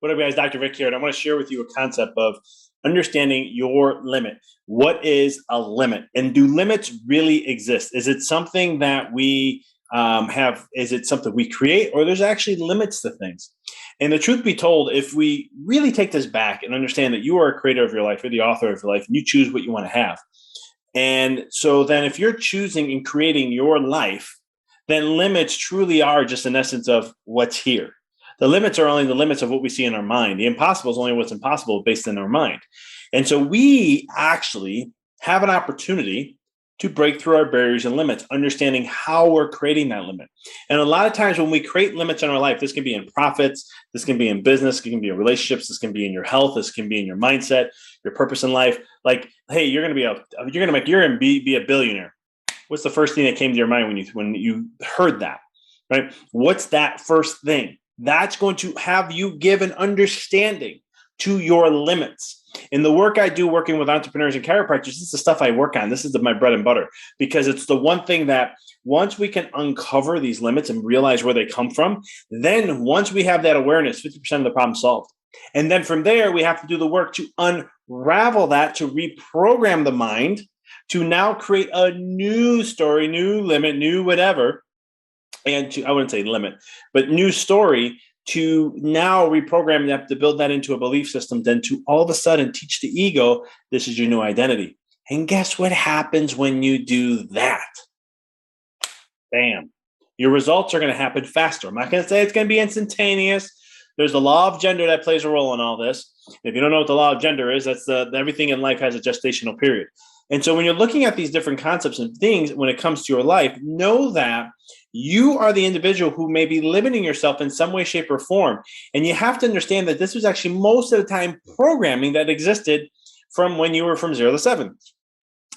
What up, guys? Dr. Vic here, and I want to share with you a concept of understanding your limit. What is a limit? And do limits really exist? Is it something that we have? Is it something we create, or there's actually limits to things? And the truth be told, if we really take this back and understand that you are a creator of your life, you're the author of your life, and you choose what you want to have. And so then if you're choosing and creating your life, then limits truly are just an essence of what's here. The limits are only the limits of what we see in our mind. The impossible is only what's impossible based in our mind. And so we actually have an opportunity to break through our barriers and limits, understanding how we're creating that limit. And a lot of times when we create limits in our life, this can be in profits, this can be in business, it can be in relationships, this can be in your health, this can be in your mindset, your purpose in life. Like, hey, you're going to be a billionaire. What's the first thing that came to your mind when you heard that, right? What's that first thing? That's going to have you give an understanding to your limits. In the work I do working with entrepreneurs and chiropractors, this is the stuff I work on. This is my bread and butter, because it's the one thing that once we can uncover these limits and realize where they come from, then once we have that awareness, 50% of the problem solved. And then from there, we have to do the work to unravel that, to reprogram the mind, to now create a new story, new limit, new whatever. And I wouldn't say limit, but new story, to now reprogram that, to build that into a belief system, then to all of a sudden teach the ego, this is your new identity. And guess what happens when you do that? Bam. Your results are going to happen faster. I'm not going to say it's going to be instantaneous. There's the law of gender that plays a role in all this. If you don't know what the law of gender is, that's everything in life has a gestational period. And so when you're looking at these different concepts and things when it comes to your life, know that you are the individual who may be limiting yourself in some way, shape, or form. And you have to understand that this was actually most of the time programming that existed from when you were from 0 to 7.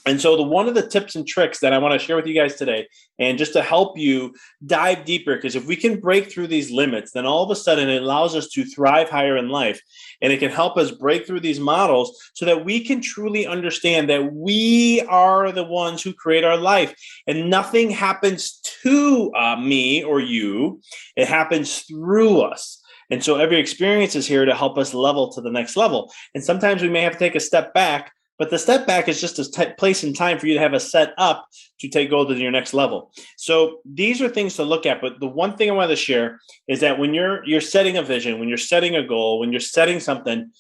And so one of the tips and tricks that I want to share with you guys today, and just to help you dive deeper, because if we can break through these limits, then all of a sudden it allows us to thrive higher in life. And it can help us break through these models so that we can truly understand that we are the ones who create our life. And nothing happens to me or you. It happens through us. And so every experience is here to help us level to the next level. And sometimes we may have to take a step back, but the step back is just a place and time for you to have a set up to go to your next level. So these are things to look at. But the one thing I want to share is that when you're setting a vision, when you're setting a goal, when you're setting something,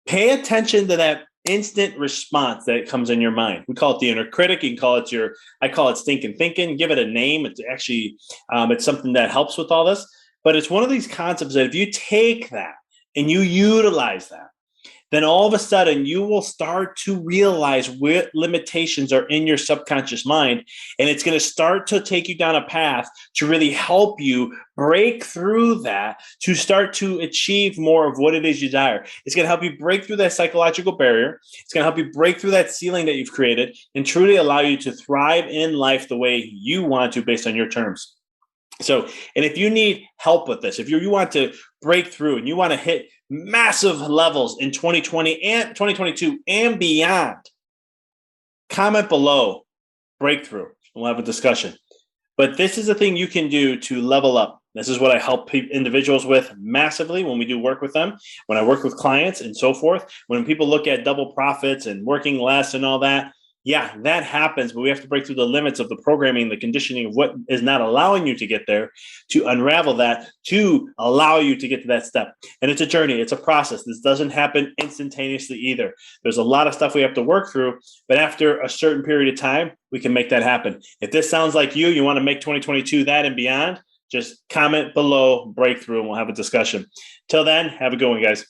pay attention to that instant response that comes in your mind. We call it the inner critic. You can call it I call it stinking thinking. Give it a name. It's actually, it's something that helps with all this. But it's one of these concepts that if you take that and you utilize that, then all of a sudden you will start to realize what limitations are in your subconscious mind. And it's going to start to take you down a path to really help you break through that, to start to achieve more of what it is you desire. It's going to help you break through that psychological barrier. It's going to help you break through that ceiling that you've created and truly allow you to thrive in life the way you want to based on your terms. So, and if you need help with this, if you want to break through and you want to hit massive levels in 2020 and 2022 and beyond, comment below, breakthrough. We'll have a discussion. But this is a thing you can do to level up. This is what I help individuals with massively when we do work with them, when I work with clients and so forth. When people look at double profits and working less and all that, yeah, that happens, but we have to break through the limits of the programming, the conditioning of what is not allowing you to get there, to unravel that, to allow you to get to that step. And it's a journey. It's a process. This doesn't happen instantaneously either. There's a lot of stuff we have to work through, but after a certain period of time, we can make that happen. If this sounds like you want to make 2022 that and beyond, just comment below breakthrough and we'll have a discussion. Till then, have a good one, guys.